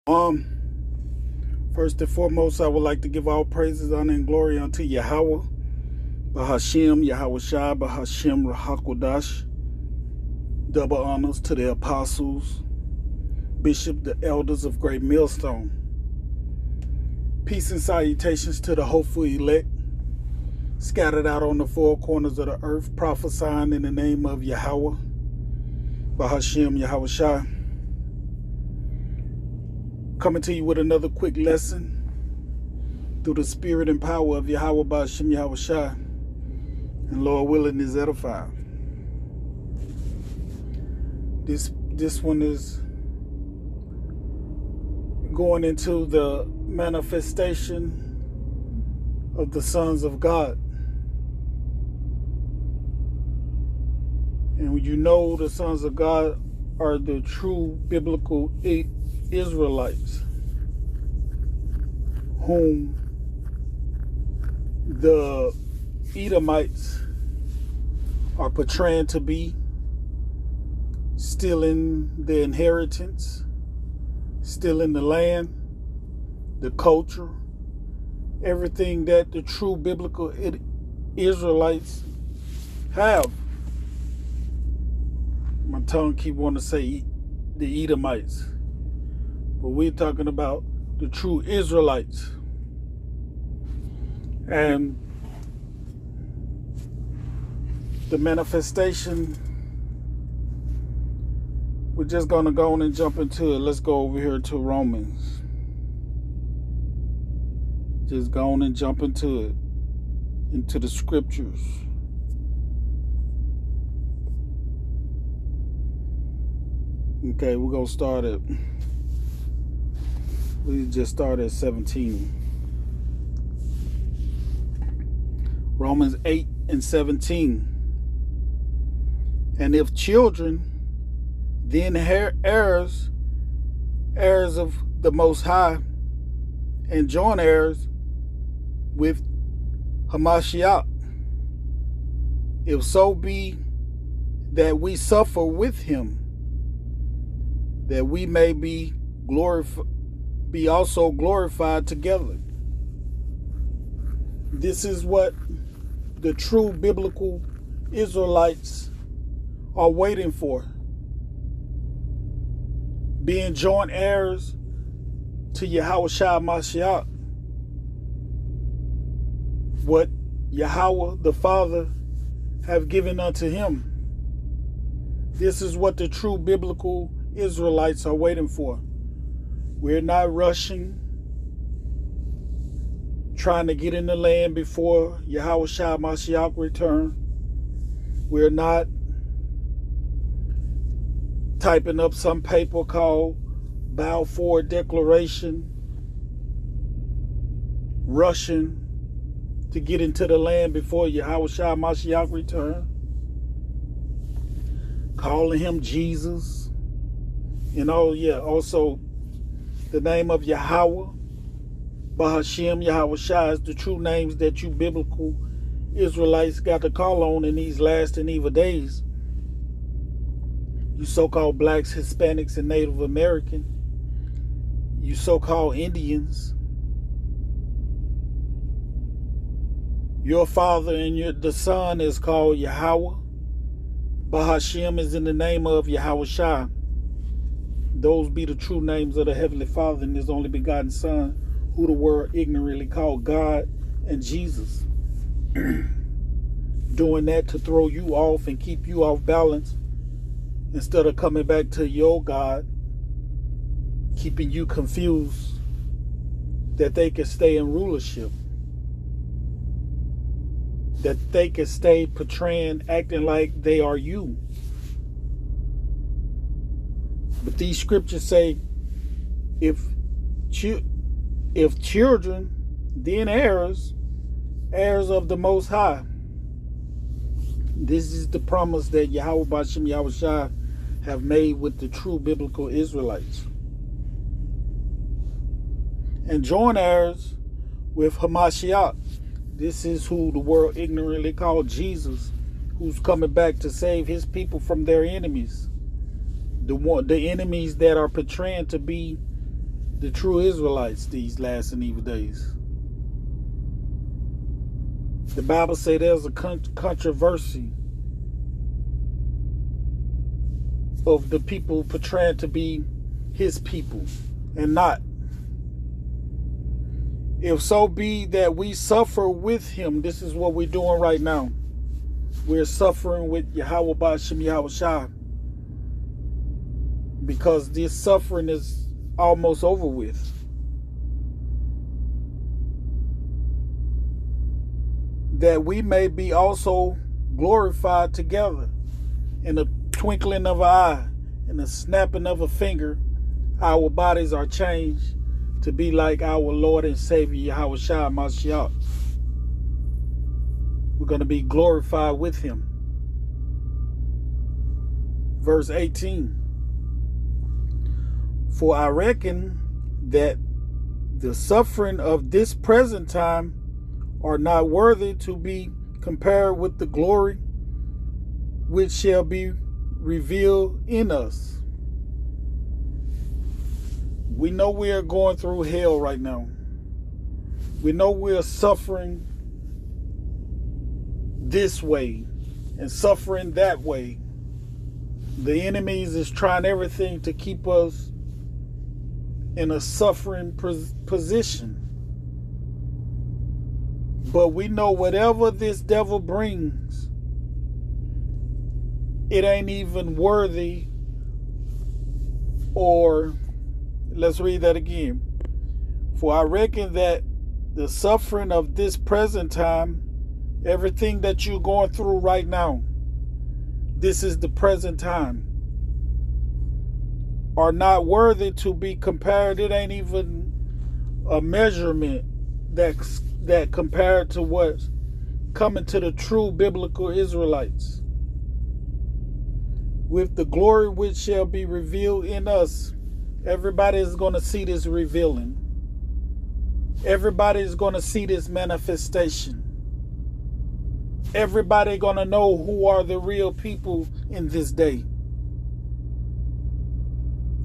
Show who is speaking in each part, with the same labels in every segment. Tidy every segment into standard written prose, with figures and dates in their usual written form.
Speaker 1: Um, First and foremost, I would like to give all praises, honor, and glory unto Yahawah, Bahashem, Yahweh Shai, Bahashem, Rahakodash. Double honors to the apostles, bishop, the elders of Great Millstone. Peace and salutations to the hopeful elect, scattered out on the four corners of the earth, prophesying in the name of Yahawah, Bahashem, Yahweh Shai. Coming to you with another quick lesson through the spirit and power of Yahawah, Bahashem, Yahweh Shai, and Lord willing is edified. This one is going into the manifestation of the sons of God. And you know the sons of God are the true biblical Israelites, whom the Edomites are portraying to be, stealing the inheritance, stealing the land, the culture, everything that the true biblical Israelites have. My tongue keep wanting to say the Edomites, but we're talking about the true Israelites. And the manifestation, we're just going to go on and jump into it. Let's go over here to Romans. Just go on and jump into it, into the scriptures. Okay, we're going to start at, we just started at 17. Romans 8 and 17. And if children, then heirs of the Most High, and joint heirs with Hamashiach, if so be that we suffer with him, that we may be also glorified together. This is what the true biblical Israelites are waiting for. Being joint heirs to Yahweh Shai Mashiach. What Yahawah the Father have given unto him. This is what the true biblical Israelites are waiting for. We're not rushing, trying to get in the land before Yahweh Shai Mashiach return. We're not typing up some paper called Balfour Declaration, rushing to get into the land before Yahweh Shai Mashiach return, calling him Jesus. And also the name of Yahawah, Bahashem, Yahweh Shai is the true names that you biblical Israelites got to call on in these last and evil days. You so-called blacks, Hispanics, and Native American. You so-called Indians. Your father and the son is called Yahawah. Bahashem is in the name of Yahweh Shai. Those be the true names of the Heavenly Father and His only begotten Son, who the world ignorantly called God and Jesus. Doing that to throw you off and keep you off balance, instead of coming back to your God, keeping you confused, that they can stay in rulership, that they can stay portraying, acting like they are you. But these scriptures say, if children, then heirs of the Most High. This is the promise that Yahawah Bahashem Yahweh Shai have made with the true biblical Israelites. And joint heirs with Hamashiach. This is who the world ignorantly called Jesus, who's coming back to save his people from their enemies. The enemies that are portraying to be the true Israelites these last and evil days. The Bible says there's a controversy of the people portraying to be his people and not. If so be that we suffer with him, this is what we're doing right now. We're suffering with Yahawah Ba'ashem Yahweh Shah, because this suffering is almost over with. That we may be also glorified together. In a twinkling of an eye, in the snapping of a finger, our bodies are changed to be like our Lord and Savior Yahweh Shah Mashiach. We're going to be glorified with him. Verse 18. For I reckon that the suffering of this present time are not worthy to be compared with the glory which shall be revealed in us. We know we are going through hell right now. We know we are suffering this way and suffering that way. The enemies is trying everything to keep us in a suffering position. But we know whatever this devil brings, it ain't even worthy. Or let's read that again. For I reckon that the suffering of this present time, everything that you're going through right now, this is the present time, are not worthy to be compared. It ain't even a measurement that compared to what's coming to the true biblical Israelites. With the glory which shall be revealed in us. Everybody is going to see this revealing. Everybody is going to see this manifestation. Everybody going to know who are the real people in this day.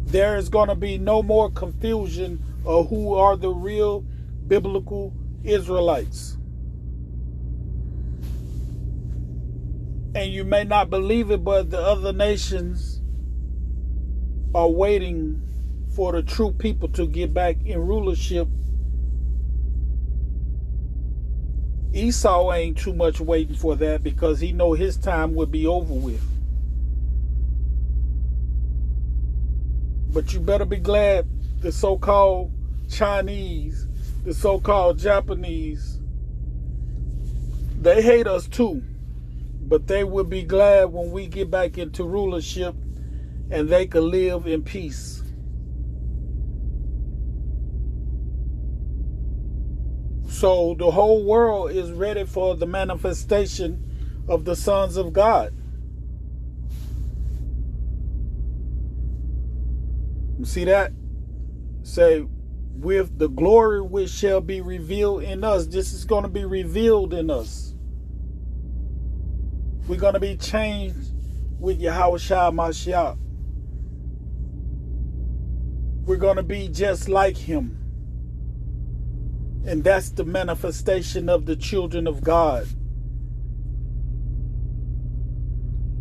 Speaker 1: There is going to be no more confusion of who are the real biblical Israelites. And you may not believe it, but the other nations are waiting for the true people to get back in rulership. Esau ain't too much waiting for that, because he know his time would be over with. But you better be glad the so-called Chinese, the so-called Japanese, they hate us too. But they will be glad when we get back into rulership and they can live in peace. So the whole world is ready for the manifestation of the sons of God. You see that? Say, with the glory which shall be revealed in us. This is going to be revealed in us. We're going to be changed with Yahawah Shah Mashiach. We're going to be just like him. And that's the manifestation of the children of God.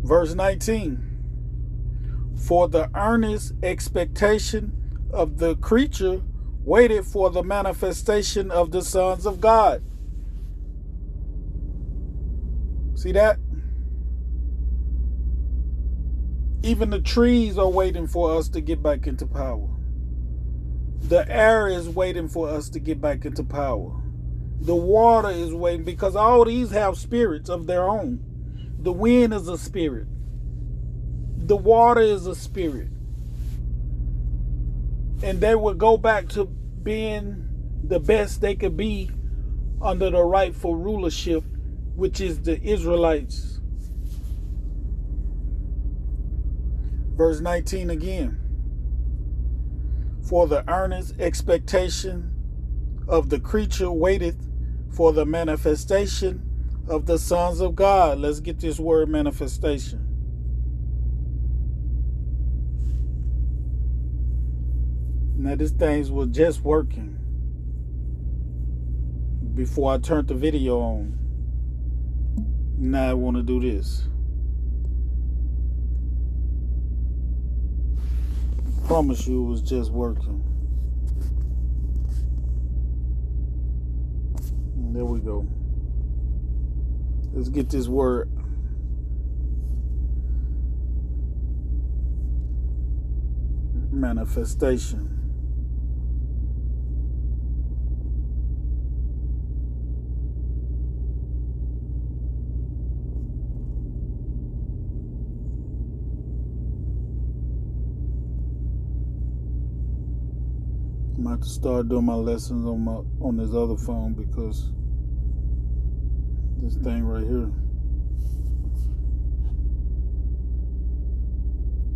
Speaker 1: Verse 19. For the earnest expectation of the creature waited for the manifestation of the sons of God. See that? Even the trees are waiting for us to get back into power. The air is waiting for us to get back into power. The water is waiting, because all these have spirits of their own. The wind is a spirit. The water is a spirit. And they will go back to being the best they could be under the rightful rulership, which is the Israelites. Verse 19 again. For the earnest expectation of the creature waiteth for the manifestation of the sons of God. Let's get this word manifestation. Now this thing was just working before I turned the video on. Now I want to do this. I promise you it was just working. And there we go. Let's get this word. Manifestation. I'm about to start doing my lessons on this other phone because this thing right here,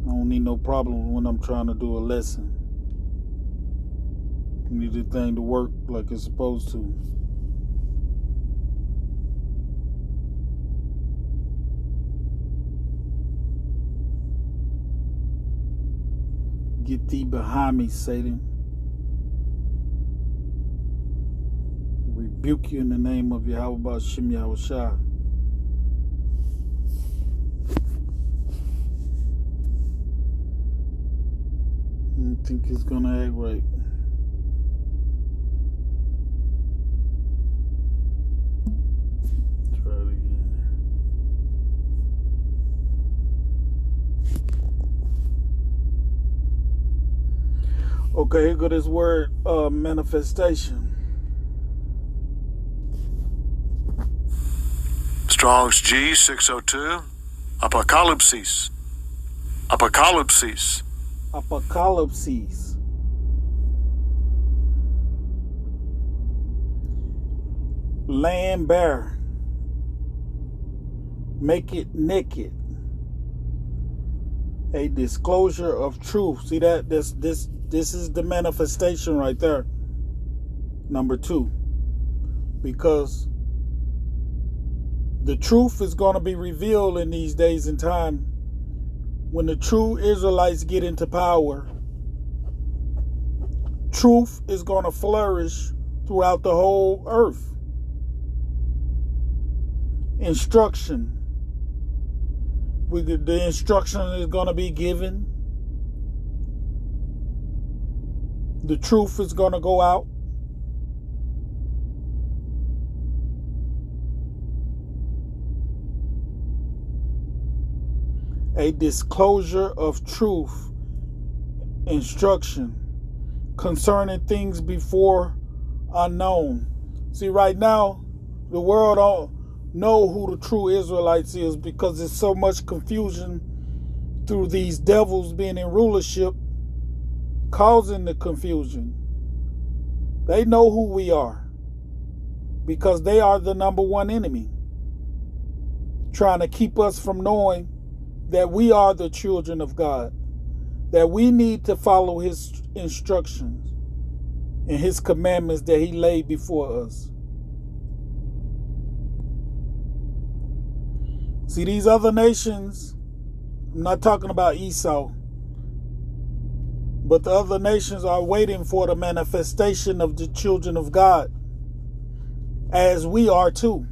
Speaker 1: I don't need no problems when I'm trying to do a lesson. I need the thing to work like it's supposed to. Get thee behind me, Satan. Rebuke you in the name of Yahawah Shem Yahawah. I don't think it's gonna act right. Try it again. Okay, here go this word, manifestation.
Speaker 2: Strong's G 602. Apocalypsis. Apocalypsis.
Speaker 1: Apocalypses. Laying bare. Make it naked. A disclosure of truth. See that? This is the manifestation right there. Number 2. Because the truth is going to be revealed in these days and time. When the true Israelites get into power, truth is going to flourish throughout the whole earth. Instruction. The instruction is going to be given. The truth is going to go out. A disclosure of truth, instruction concerning things before unknown. See, right now, the world don't know who the true Israelites is because there's so much confusion through these devils being in rulership, causing the confusion. They know who we are because they are the number one enemy, trying to keep us from knowing that we are the children of God, that we need to follow his instructions and his commandments that he laid before us. See, these other nations, I'm not talking about Esau, but the other nations are waiting for the manifestation of the children of God, as we are too.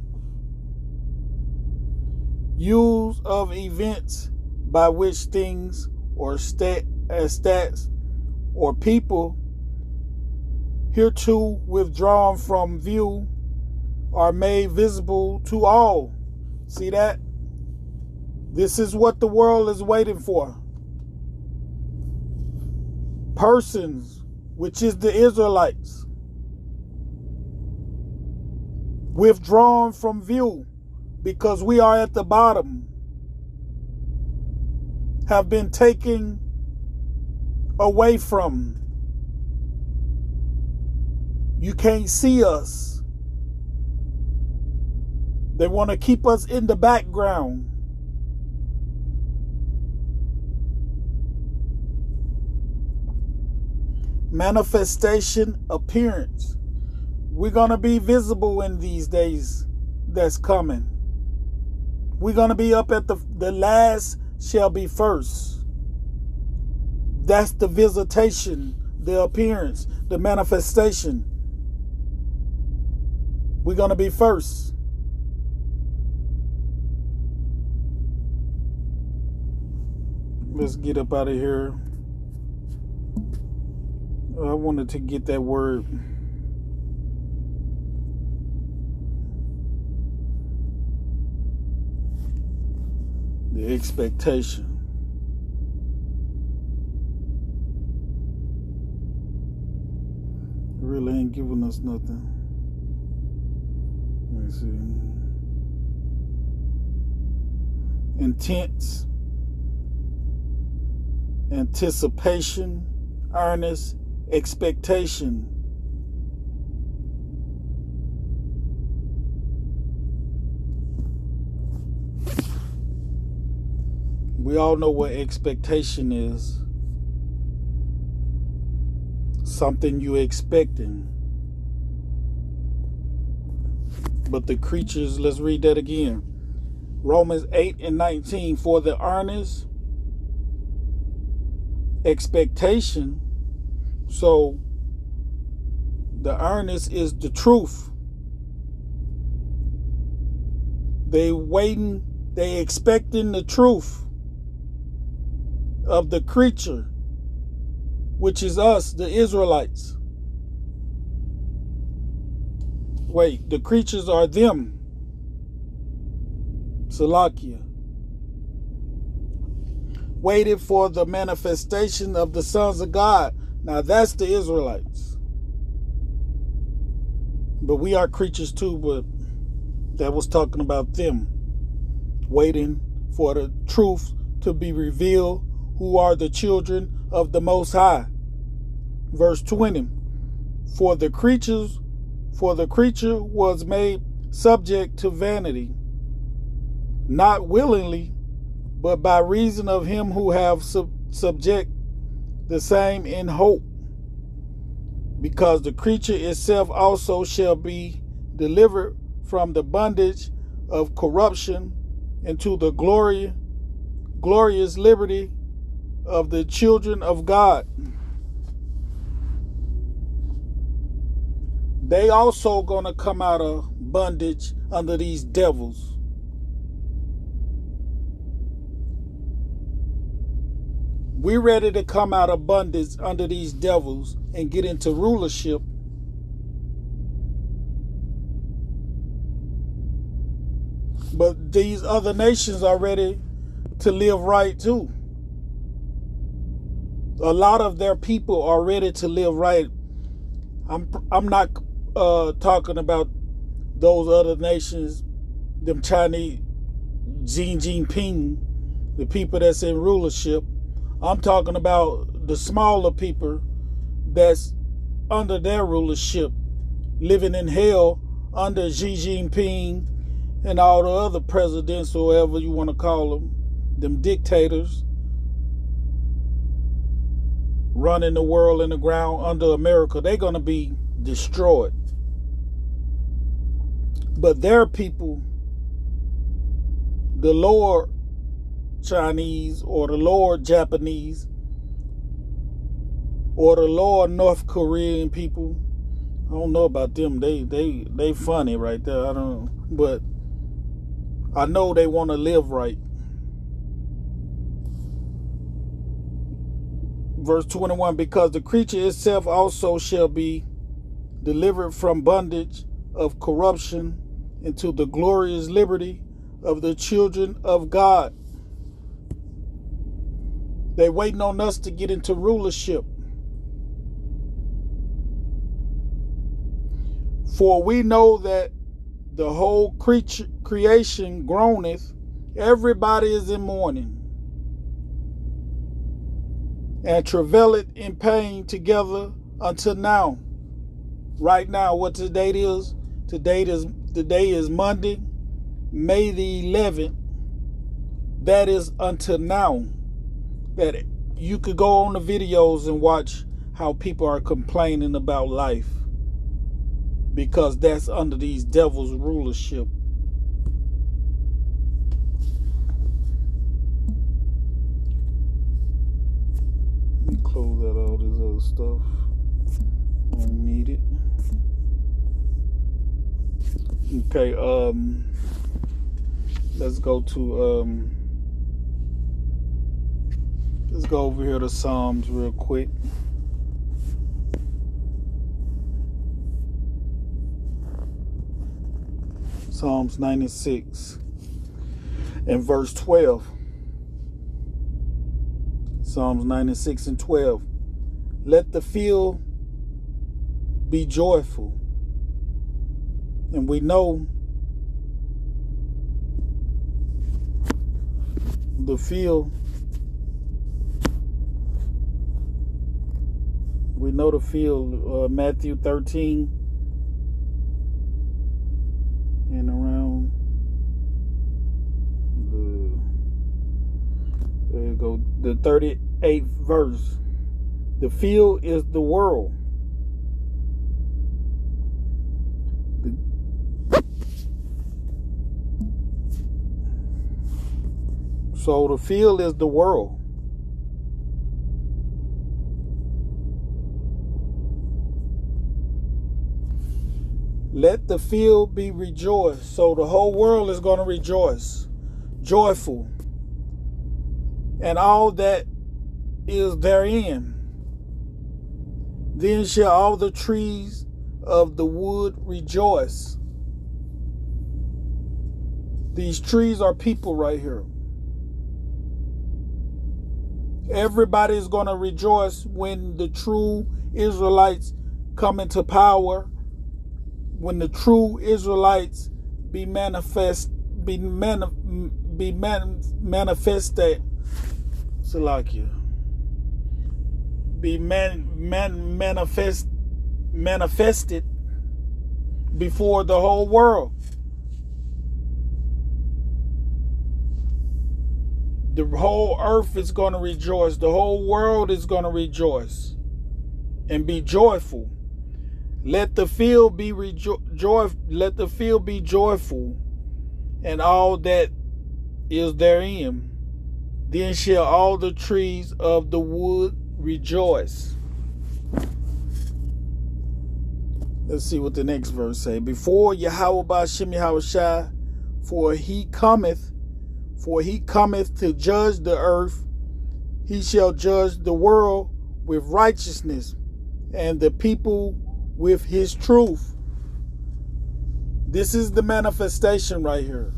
Speaker 1: Use of events by which things or stats or people hereto withdrawn from view are made visible to all. See that? This is what the world is waiting for. Persons, which is the Israelites, withdrawn from view because we are at the bottom, have been taken away from. You can't see us. They want to keep us in the background. Manifestation, appearance. We're going to be visible in these days that's coming. We're going to be up at the last shall be first. That's the visitation the appearance, the manifestation. We're going to be first. Let's get up out of here. I wanted to get that word. The expectation. It really ain't giving us nothing. Let me see. Intense. Anticipation. Earnest. Expectation. We all know what expectation is. Something you expecting. But the creatures, let's read that again. Romans 8:19, for the earnest expectation. So the earnest is the truth. They waiting, they expecting the truth of the creature, which is us, the Israelites. Wait, the creatures are them. Salakia. Waited for the manifestation of the sons of God. Now that's the Israelites. But we are creatures too, but that was talking about them. Waiting for the truth to be revealed, who are the children of the Most High. Verse 20. For the creature was made subject to vanity, not willingly, but by reason of him who have subject the same in hope, because the creature itself also shall be delivered from the bondage of corruption into the glorious liberty of the children of God. They also gonna come out of bondage under these devils. We're ready to come out of bondage under these devils and get into rulership. But these other nations are ready to live right too. A lot of their people are ready to live right. I'm not talking about those other nations, them Chinese, Xi Jinping, the people that's in rulership. I'm talking about the smaller people that's under their rulership, living in hell under Xi Jinping and all the other presidents, or whatever you want to call them dictators, running the world in the ground under America. They're going to be destroyed. But their people, the lower Chinese or the lower Japanese or the lower North Korean people, I don't know about them. They funny right there. I don't know. But I know they want to live right. Verse 21, because the creature itself also shall be delivered from bondage of corruption into the glorious liberty of the children of God. They waiting on us to get into rulership. For we know that the whole creation groaneth, everybody is in mourning, and travaileth in pain together until now. Right now, what the date is? Today is Monday, May the 11th. That is until now. That you could go on the videos and watch how people are complaining about life, because that's under these devils' rulership. Let me close out all this other stuff. Don't need it. Okay, let's go over here to Psalms real quick. Psalms 96 and verse 12. Psalms 96 and 12. Let the field be joyful. And we know the field. We know the field. Matthew 13 and around the 38th verse. The field is the world. So the field is the world. Let the field be rejoiced. So the whole world is going to rejoice. Joyful. And all that is therein. Then shall all the trees of the wood rejoice. These trees are people right here. Everybody is going to rejoice when the true Israelites come into power. When the true Israelites be manifested. Salakia. Be manifested before the whole world. The whole earth is going to rejoice. The whole world is going to rejoice and be joyful. Let the field be Let the field be joyful, and all that is therein. Then shall all the trees of the wood rejoice. Let's see what the next verse say. Before Yahawah Ba'Shem Yahawashi, for he cometh to judge the earth. He shall judge the world with righteousness, and the people with his truth. This is the manifestation right here.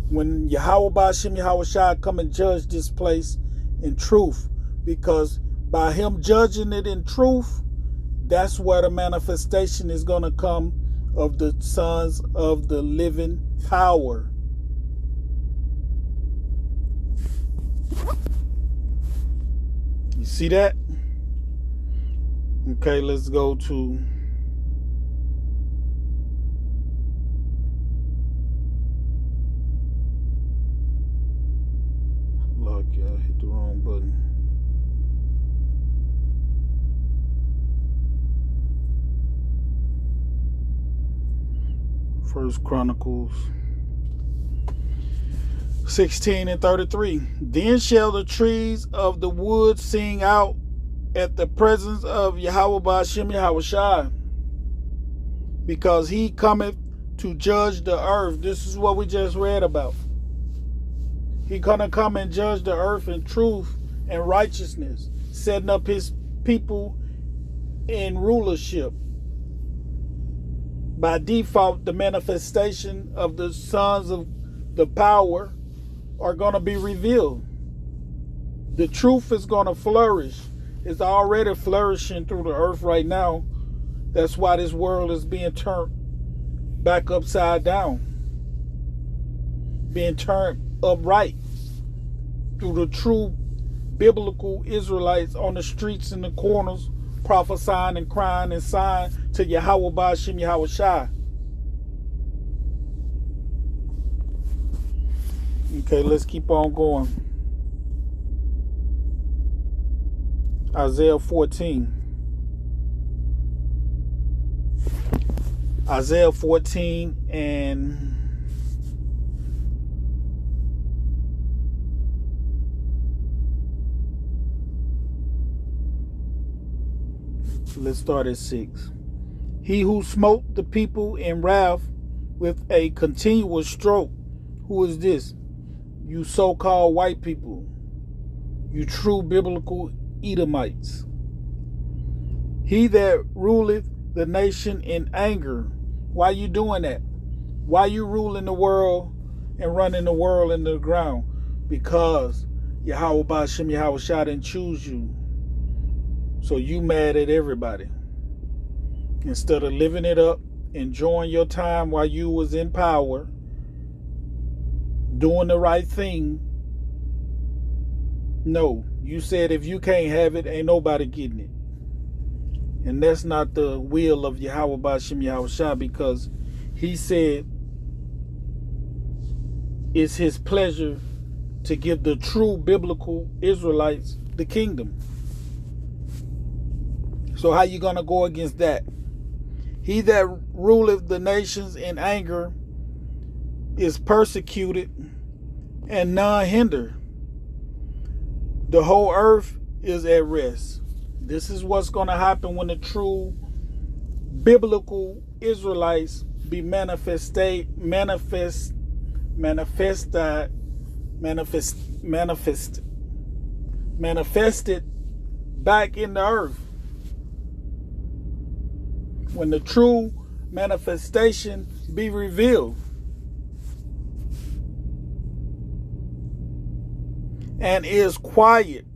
Speaker 1: When Yahawah Ba'Shem Yahawashi come and judge this place in truth, because by him judging it in truth, that's where the manifestation is going to come of the sons of the living power. You see that? Okay, let's go to look, yeah, I hit the wrong button. First Chronicles 16 and 33. Then shall the trees of the wood sing out at the presence of Yahawah Ba'Shem Yahawashi, because he cometh to judge the earth. This is what we just read about. He gonna come and judge the earth in truth and righteousness, setting up his people in rulership. By default, the manifestation of the sons of the power are going to be revealed. The truth is going to flourish. It's already flourishing through the earth right now. That's why this world is being turned back upside down. Being turned upright through the true biblical Israelites on the streets and the corners, prophesying and crying and sighing to Yahawah Ba'Shem Yahawashi. Okay, let's keep on going. Isaiah 14. Isaiah 14 and Let's start at 6. He who smote the people in wrath with a continuous stroke. Who is this? You so-called white people. You true biblical Edomites. He that ruleth the nation in anger. Why you doing that? Why you ruling the world and running the world into the ground? Because Yahawah Ba'ashem Yahawah didn't choose you. So you mad at everybody. Instead of living it up, enjoying your time while you was in power, doing the right thing. No, you said if you can't have it, ain't nobody getting it. And that's not the will of Yahawah Ba'ashem Yahawah, because he said it's his pleasure to give the true biblical Israelites the kingdom. So how you going to go against that? He that ruleth the nations in anger is persecuted and none hinder. The whole earth is at rest. This is what's going to happen when the true biblical Israelites be manifested back in the earth. When the true manifestation be revealed. And is quiet.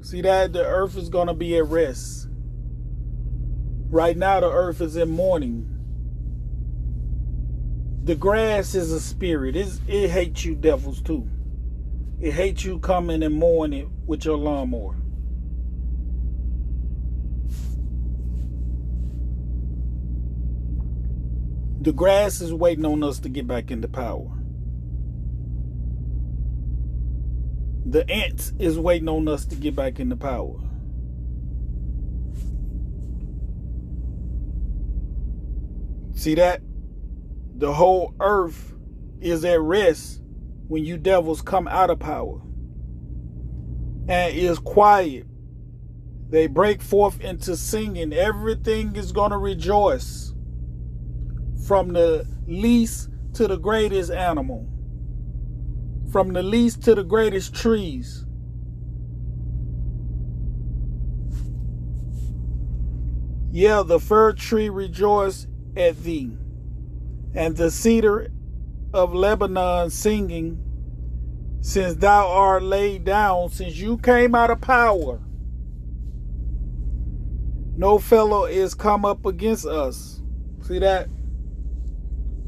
Speaker 1: See that? The earth is going to be at rest. Right now the earth is in mourning. The grass is a spirit. It hates you devils too. It hates you coming and mowing it with your lawnmower. The grass is waiting on us to get back into power. The ants is waiting on us to get back into power. See that? The whole earth is at rest when you devils come out of power. And is quiet. They break forth into singing. Everything is going to rejoice. From the least to the greatest animal. From the least to the greatest trees. Yeah, the fir tree rejoiced at thee, and the cedar of Lebanon singing, since thou art laid down, since you came out of power. No fellow is come up against us. See that?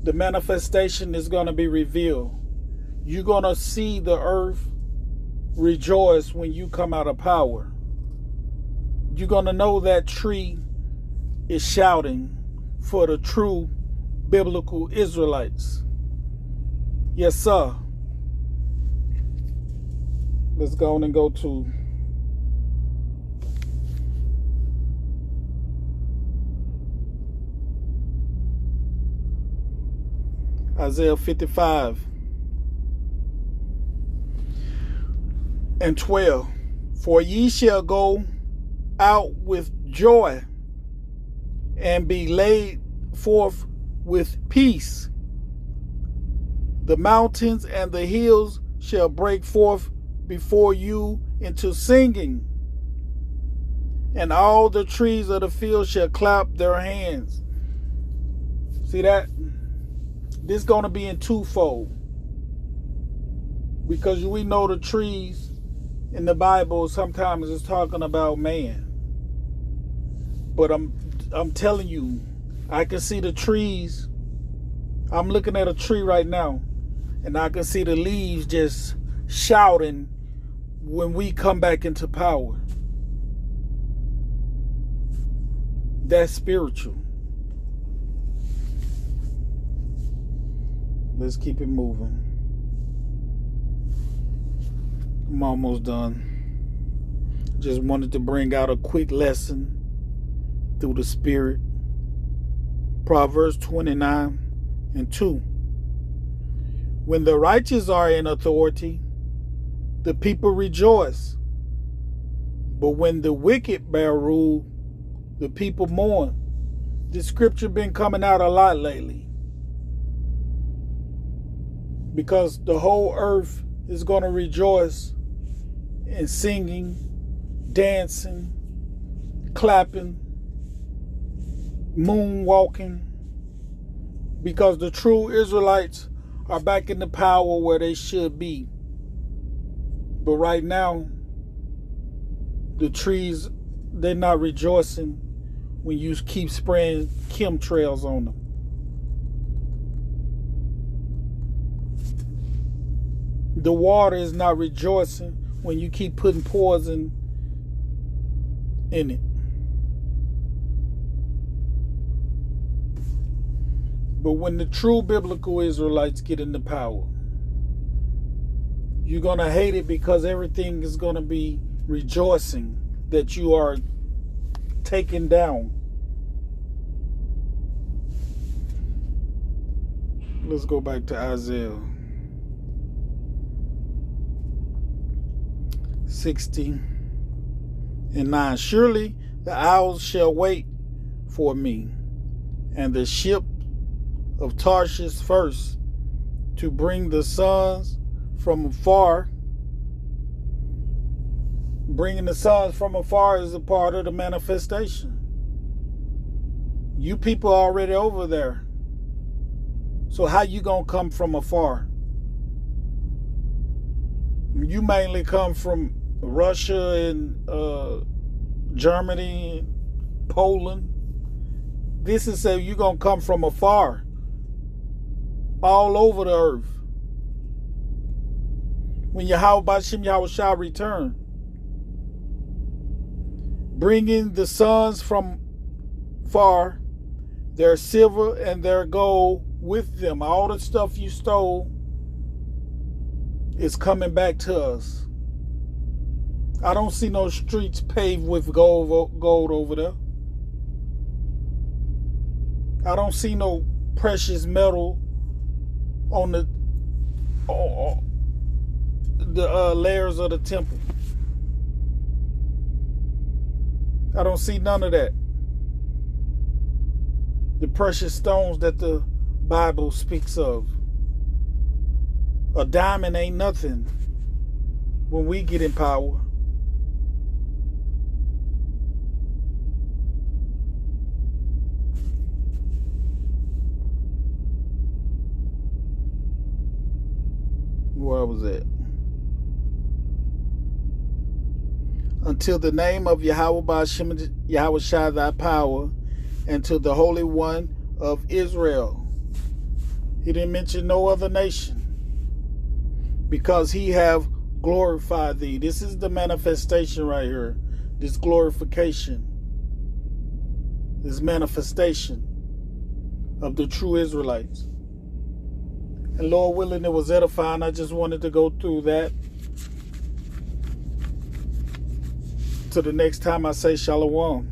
Speaker 1: The manifestation is going to be revealed. You're going to see the earth rejoice when you come out of power. You're going to know that tree is shouting for the true biblical Israelites. Yes, sir. Let's go on and go to Isaiah 55 and 12. For ye shall go out with joy and be laid forth with peace. The mountains and the hills shall break forth before you into singing, and all the trees of the field shall clap their hands. See that? This is going to be in twofold. Because we know the trees in the Bible sometimes is talking about man. But I'm telling you, I can see the trees. I'm looking at a tree right now, and I can see the leaves just shouting when we come back into power. That's spiritual. Let's keep it moving. I'm almost done. Just wanted to bring out a quick lesson through the Spirit. Proverbs 29 and 2. When the righteous are in authority, the people rejoice. But when the wicked bear rule, The people mourn. This scripture been coming out a lot lately. Because the whole earth is going to rejoice in singing, dancing, clapping, moonwalking. Because the true Israelites are back in the power where they should be. But right now, the trees, they're not rejoicing when you keep spraying chemtrails on them. The water is not rejoicing when you keep putting poison in it. But when the true biblical Israelites get into power, you're going to hate it because everything is going to be rejoicing that you are taken down. Let's go back to Isaiah 60:9. Surely the owls shall wait for me, and the ship of Tarshish first, to bring the sons from afar. Bringing the sons from afar is a part of the manifestation. You people are already over there. So how you gonna come from afar? You mainly come from Russia and Germany, Poland. This is say you're gonna come from afar, all over the earth. When Yahawah shall return, bringing the sons from far, their silver and their gold with them. All the stuff you stole is coming back to us. I don't see no streets paved with gold over there. I don't see no precious metal on the layers of the temple. I don't see none of that. The precious stones that the Bible speaks of. A diamond ain't nothing when we get in power. Where was that? Until the name of Yahawah shall thy power, and to the Holy One of Israel. He didn't mention no other nation, because he have glorified thee. This is the manifestation right here. This glorification, this manifestation of the true Israelites. And Lord willing, it was edifying. I just wanted to go through that. Till the next time I say shalom.